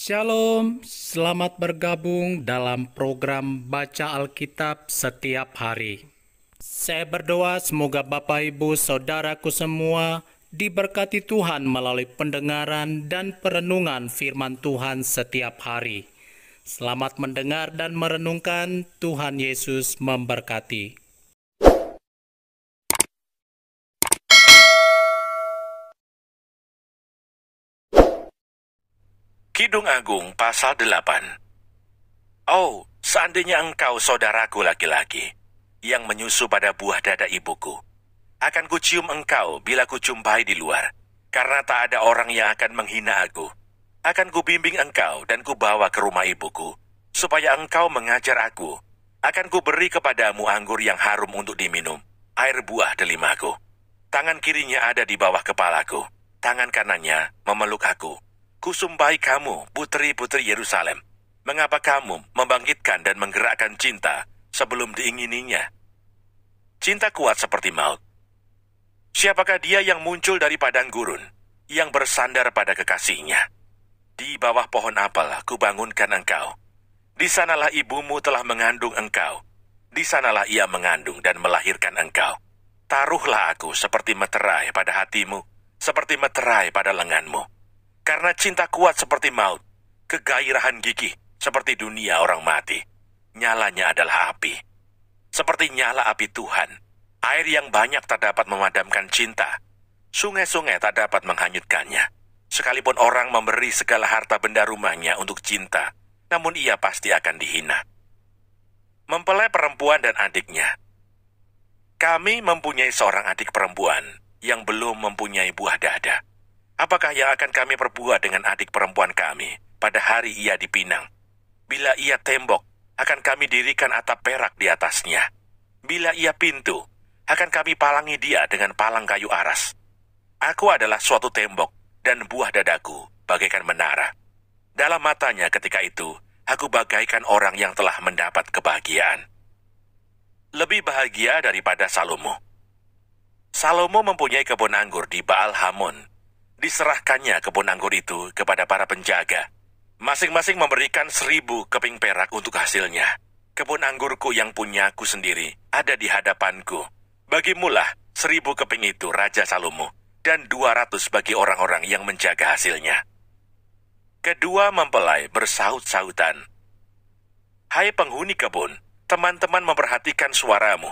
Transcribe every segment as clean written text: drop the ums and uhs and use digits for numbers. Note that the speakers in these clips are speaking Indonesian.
Shalom, selamat bergabung dalam program Baca Alkitab setiap hari. Saya berdoa semoga Bapak Ibu Saudaraku semua diberkati Tuhan melalui pendengaran dan perenungan firman Tuhan setiap hari. Selamat mendengar dan merenungkan. Tuhan Yesus memberkati. Kidung Agung pasal 8. Oh, seandainya engkau saudaraku laki-laki, yang menyusu pada buah dada ibuku, akan kucium engkau bila kujumpai di luar, karena tak ada orang yang akan menghina aku. Akan kubimbing engkau dan kubawa ke rumah ibuku, supaya engkau mengajar aku. Akan kuberi kepadamu anggur yang harum untuk diminum, air buah delimaku. Tangan kirinya ada di bawah kepalaku, tangan kanannya memeluk aku. Kusumpahi kamu, putri-putri Yerusalem, mengapa kamu membangkitkan dan menggerakkan cinta sebelum diingininya? Cinta kuat seperti maut. Siapakah dia yang muncul dari padang gurun, yang bersandar pada kekasihnya? Di bawah pohon apel kubangunkan engkau. Di sanalah ibumu telah mengandung engkau. Di sanalah ia mengandung dan melahirkan engkau. Taruhlah aku seperti meterai pada hatimu, seperti meterai pada lenganmu. Karena cinta kuat seperti maut, kegairahan gigih seperti dunia orang mati. Nyalanya adalah api. Seperti nyala api Tuhan, air yang banyak tak dapat memadamkan cinta. Sungai-sungai tak dapat menghanyutkannya. Sekalipun orang memberi segala harta benda rumahnya untuk cinta, namun ia pasti akan dihina. Mempelai perempuan dan adiknya. Kami mempunyai seorang adik perempuan yang belum mempunyai buah dada. Apakah yang akan kami perbuat dengan adik perempuan kami pada hari ia dipinang? Bila ia tembok, akan kami dirikan atap perak di atasnya. Bila ia pintu, akan kami palangi dia dengan palang kayu aras. Aku adalah suatu tembok, dan buah dadaku bagaikan menara. Dalam matanya ketika itu, aku bagaikan orang yang telah mendapat kebahagiaan. Lebih bahagia daripada Salomo. Salomo mempunyai kebun anggur di Baal Hamon. Diserahkannya kebun anggur itu kepada para penjaga. Masing-masing memberikan 1.000 keping perak untuk hasilnya. Kebun anggurku yang punyaku sendiri ada di hadapanku. Bagimulah 1.000 keping itu Raja Salomo, dan 200 bagi orang-orang yang menjaga hasilnya. Kedua mempelai bersaut-sautan. Hai penghuni kebun, teman-teman memperhatikan suaramu.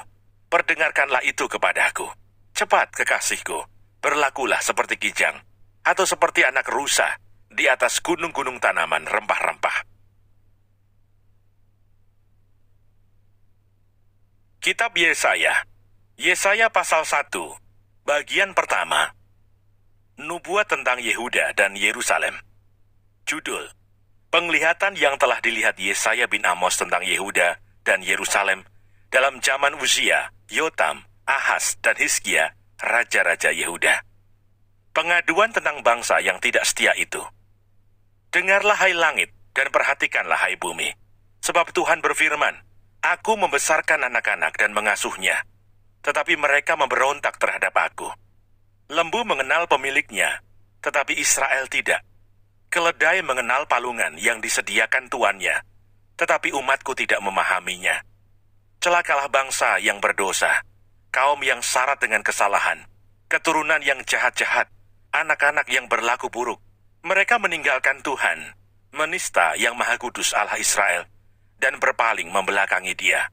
Perdengarkanlah itu kepadaku. Cepat kekasihku, berlakulah seperti kijang, atau seperti anak rusa di atas gunung-gunung tanaman rempah-rempah. Kitab Yesaya. Yesaya pasal 1, bagian pertama. Nubuat tentang Yehuda dan Yerusalem. Judul: Penglihatan yang telah dilihat Yesaya bin Amos tentang Yehuda dan Yerusalem dalam zaman Uzia, Yotam, Ahaz, dan Hizkia, raja-raja Yehuda. Pengaduan tentang bangsa yang tidak setia itu. Dengarlah hai langit, dan perhatikanlah hai bumi. Sebab Tuhan berfirman, Aku membesarkan anak-anak dan mengasuhnya, tetapi mereka memberontak terhadap aku. Lembu mengenal pemiliknya, tetapi Israel tidak. Keledai mengenal palungan yang disediakan tuannya, tetapi umatku tidak memahaminya. Celakalah bangsa yang berdosa, kaum yang syarat dengan kesalahan, keturunan yang jahat-jahat, anak-anak yang berlaku buruk. Mereka meninggalkan Tuhan, menista yang Maha Kudus Allah Israel, dan berpaling membelakangi Dia.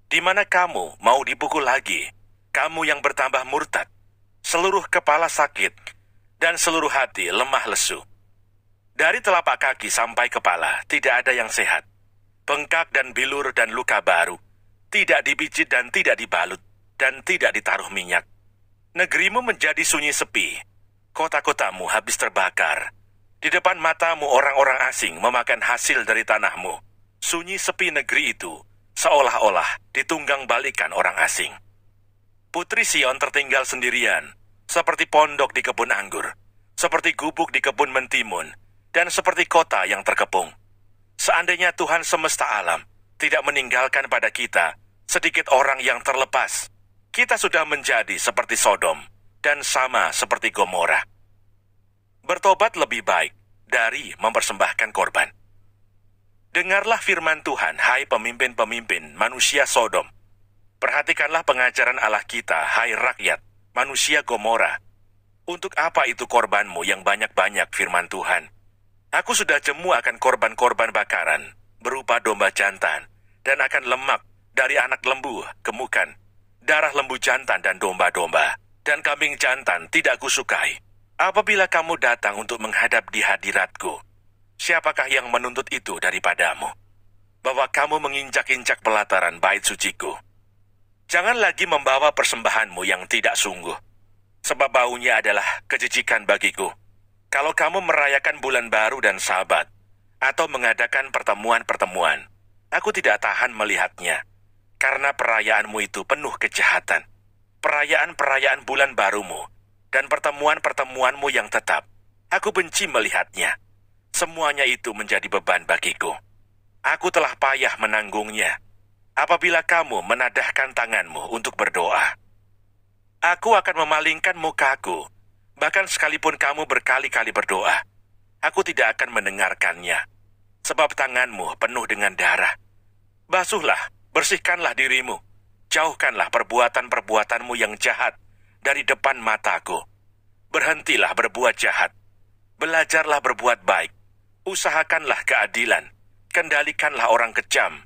Di mana kamu mau dipukul lagi, kamu yang bertambah murtad, seluruh kepala sakit, dan seluruh hati lemah lesu. Dari telapak kaki sampai kepala tidak ada yang sehat. Bengkak dan bilur dan luka baru, tidak dipijit dan tidak dibalut, dan tidak ditaruh minyak. Negerimu menjadi sunyi sepi, kota-kotamu habis terbakar. Di depan matamu orang-orang asing memakan hasil dari tanahmu. Sunyi sepi negeri itu, seolah-olah ditunggang balikan orang asing. Putri Sion tertinggal sendirian, seperti pondok di kebun anggur, seperti gubuk di kebun mentimun, dan seperti kota yang terkepung. Seandainya Tuhan semesta alam tidak meninggalkan pada kita sedikit orang yang terlepas, kita sudah menjadi seperti Sodom dan sama seperti Gomora. Bertobat lebih baik dari mempersembahkan korban. Dengarlah firman Tuhan, hai pemimpin-pemimpin manusia Sodom. Perhatikanlah pengajaran Allah kita, hai rakyat manusia Gomora. Untuk apa itu korbanmu yang banyak-banyak, firman Tuhan? Aku sudah jemu akan korban-korban bakaran, berupa domba jantan, dan akan lemak dari anak lembu gemukan, darah lembu jantan dan domba-domba, dan kambing jantan tidak kusukai. Apabila kamu datang untuk menghadap di hadiratku, siapakah yang menuntut itu daripadamu? Bahwa kamu menginjak-injak pelataran bait suciku. Jangan lagi membawa persembahanmu yang tidak sungguh, sebab baunya adalah kejijikan bagiku. Kalau kamu merayakan bulan baru dan Sabat, atau mengadakan pertemuan-pertemuan, aku tidak tahan melihatnya, karena perayaanmu itu penuh kejahatan. Perayaan-perayaan bulan barumu, dan pertemuan-pertemuanmu yang tetap, aku benci melihatnya. Semuanya itu menjadi beban bagiku. Aku telah payah menanggungnya. Apabila kamu menadahkan tanganmu untuk berdoa, aku akan memalingkan mukaku. Bahkan sekalipun kamu berkali-kali berdoa, aku tidak akan mendengarkannya, sebab tanganmu penuh dengan darah. Basuhlah, bersihkanlah dirimu, jauhkanlah perbuatan-perbuatanmu yang jahat dari depan mataku. Berhentilah berbuat jahat, belajarlah berbuat baik, usahakanlah keadilan, kendalikanlah orang kejam,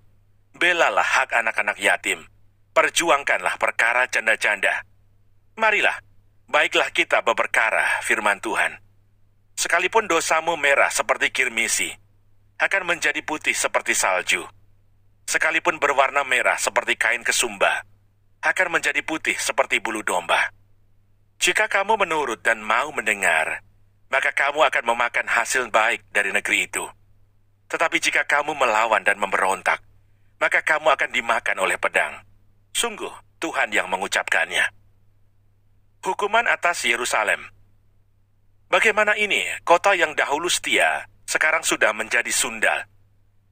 belalah hak anak-anak yatim, perjuangkanlah perkara janda-janda. Marilah, baiklah kita berperkara, firman Tuhan. Sekalipun dosamu merah seperti kirmisi, akan menjadi putih seperti salju. Sekalipun berwarna merah seperti kain kesumba, akan menjadi putih seperti bulu domba. Jika kamu menurut dan mau mendengar, maka kamu akan memakan hasil baik dari negeri itu. Tetapi jika kamu melawan dan memberontak, maka kamu akan dimakan oleh pedang. Sungguh, Tuhan yang mengucapkannya. Hukuman atas Yerusalem. Bagaimana ini, kota yang dahulu setia, sekarang sudah menjadi sundal.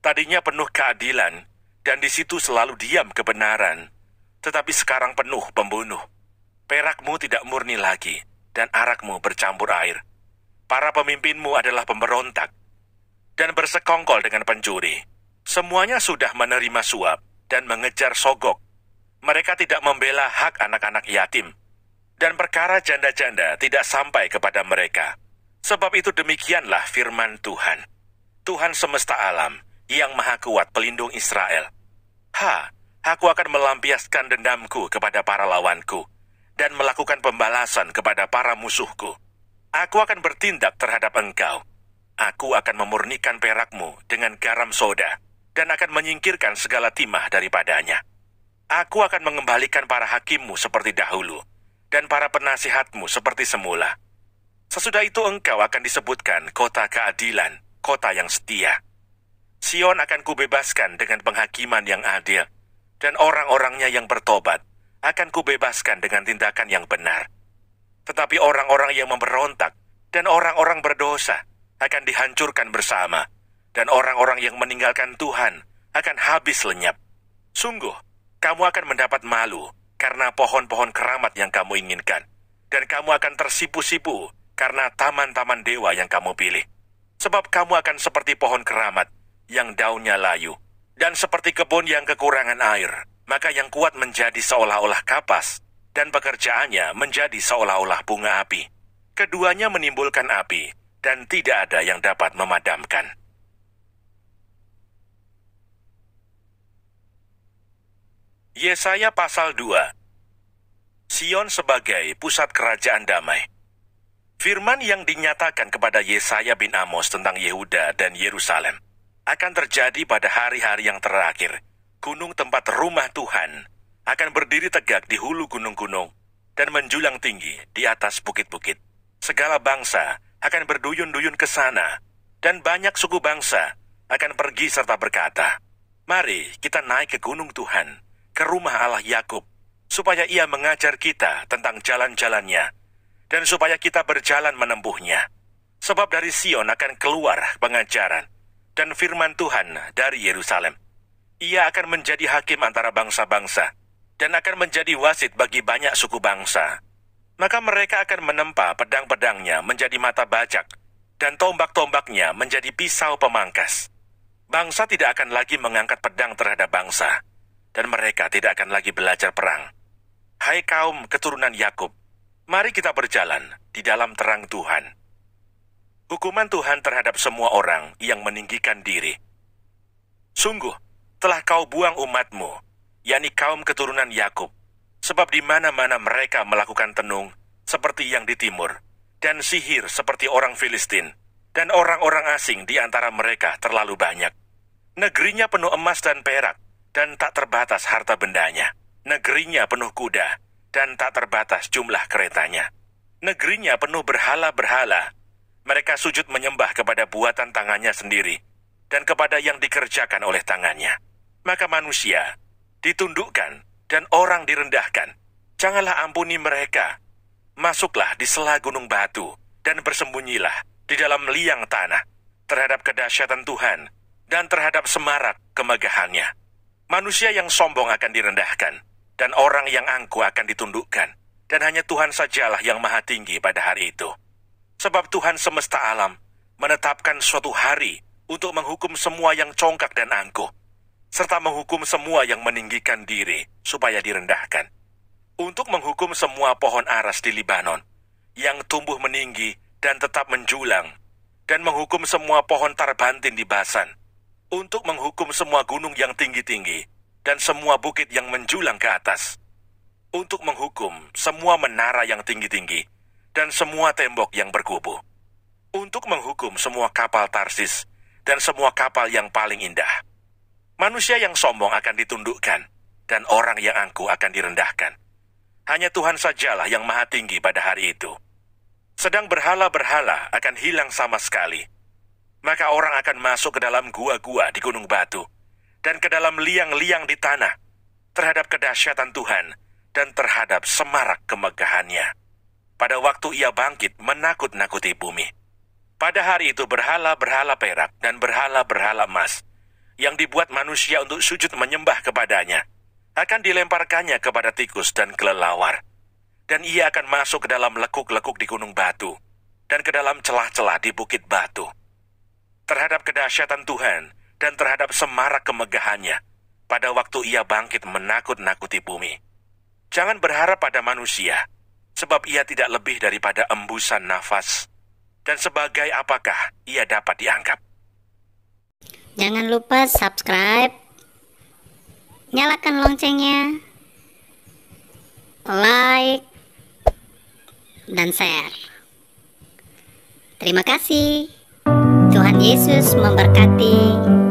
Tadinya penuh keadilan, dan di situ selalu diam kebenaran. Tetapi sekarang penuh pembunuh. Perakmu tidak murni lagi, dan arakmu bercampur air. Para pemimpinmu adalah pemberontak, dan bersekongkol dengan pencuri. Semuanya sudah menerima suap, dan mengejar sogok. Mereka tidak membela hak anak-anak yatim, dan perkara janda-janda tidak sampai kepada mereka. Sebab itu demikianlah firman Tuhan, Tuhan semesta alam, yang maha kuat pelindung Israel. Aku akan melampiaskan dendamku kepada para lawanku, dan melakukan pembalasan kepada para musuhku. Aku akan bertindak terhadap engkau. Aku akan memurnikan perakmu dengan garam soda, dan akan menyingkirkan segala timah daripadanya. Aku akan mengembalikan para hakimmu seperti dahulu, dan para penasihatmu seperti semula. Sesudah itu engkau akan disebutkan kota keadilan, kota yang setia. Sion akan kubebaskan dengan penghakiman yang adil, dan orang-orangnya yang bertobat akan kubebaskan dengan tindakan yang benar. Tetapi orang-orang yang memberontak dan orang-orang berdosa akan dihancurkan bersama, dan orang-orang yang meninggalkan Tuhan akan habis lenyap. Sungguh, kamu akan mendapat malu karena pohon-pohon keramat yang kamu inginkan, dan kamu akan tersipu-sipu karena taman-taman dewa yang kamu pilih. Sebab kamu akan seperti pohon keramat yang daunnya layu, dan seperti kebun yang kekurangan air, maka yang kuat menjadi seolah-olah kapas, dan pekerjaannya menjadi seolah-olah bunga api. Keduanya menimbulkan api, dan tidak ada yang dapat memadamkan. Yesaya pasal 2. Sion sebagai pusat kerajaan damai. Firman yang dinyatakan kepada Yesaya bin Amos tentang Yehuda dan Yerusalem akan terjadi pada hari-hari yang terakhir. Gunung tempat rumah Tuhan akan berdiri tegak di hulu gunung-gunung dan menjulang tinggi di atas bukit-bukit. Segala bangsa akan berduyun-duyun ke sana, dan banyak suku bangsa akan pergi serta berkata, "Mari kita naik ke gunung Tuhan, ke rumah Allah Yakub, supaya ia mengajar kita tentang jalan-jalannya, dan supaya kita berjalan menempuhnya. Sebab dari Sion akan keluar pengajaran, dan firman Tuhan dari Yerusalem. Ia akan menjadi hakim antara bangsa-bangsa, dan akan menjadi wasit bagi banyak suku bangsa. Maka mereka akan menempa pedang-pedangnya menjadi mata bajak, dan tombak-tombaknya menjadi pisau pemangkas. Bangsa tidak akan lagi mengangkat pedang terhadap bangsa, dan mereka tidak akan lagi belajar perang. Hai kaum keturunan Yakub, mari kita berjalan di dalam terang Tuhan. Hukuman Tuhan terhadap semua orang yang meninggikan diri. Sungguh, telah kau buang umatmu, yakni kaum keturunan Yakub, sebab di mana-mana mereka melakukan tenung seperti yang di timur, dan sihir seperti orang Filistin, dan orang-orang asing di antara mereka terlalu banyak. Negerinya penuh emas dan perak, dan tak terbatas harta bendanya. Negerinya penuh kuda, dan tak terbatas jumlah keretanya. Negerinya penuh berhala-berhala. Mereka sujud menyembah kepada buatan tangannya sendiri, dan kepada yang dikerjakan oleh tangannya. Maka manusia ditundukkan dan orang direndahkan. Janganlah ampuni mereka. Masuklah di sela gunung batu dan bersembunyilah di dalam liang tanah terhadap kedahsyatan Tuhan dan terhadap semarak kemegahannya. Manusia yang sombong akan direndahkan dan orang yang angkuh akan ditundukkan, dan hanya Tuhan sajalah yang maha tinggi pada hari itu. Sebab Tuhan semesta alam menetapkan suatu hari untuk menghukum semua yang congkak dan angkuh, serta menghukum semua yang meninggikan diri supaya direndahkan. Untuk menghukum semua pohon aras di Libanon, yang tumbuh meninggi dan tetap menjulang, dan menghukum semua pohon tarbantin di Basan. Untuk menghukum semua gunung yang tinggi-tinggi, dan semua bukit yang menjulang ke atas. Untuk menghukum semua menara yang tinggi-tinggi, dan semua tembok yang berkubu. Untuk menghukum semua kapal Tarsis, dan semua kapal yang paling indah. Manusia yang sombong akan ditundukkan, dan orang yang angkuh akan direndahkan. Hanya Tuhan sajalah yang maha tinggi pada hari itu. Sedang berhala-berhala akan hilang sama sekali. Maka orang akan masuk ke dalam gua-gua di gunung batu, dan ke dalam liang-liang di tanah, terhadap kedahsyatan Tuhan, dan terhadap semarak kemegahannya. Pada waktu ia bangkit menakut-nakuti bumi. Pada hari itu berhala-berhala perak dan berhala-berhala emas, yang dibuat manusia untuk sujud menyembah kepadanya, akan dilemparkannya kepada tikus dan kelelawar. Dan ia akan masuk ke dalam lekuk-lekuk di gunung batu, dan ke dalam celah-celah di bukit batu. Terhadap kedahsyatan Tuhan, dan terhadap semarak kemegahannya, pada waktu ia bangkit menakut-nakuti bumi. Jangan berharap pada manusia, sebab ia tidak lebih daripada embusan nafas. Dan sebagai apakah ia dapat dianggap? Jangan lupa subscribe, nyalakan loncengnya, like, dan share. Terima kasih. Tuhan Yesus memberkati.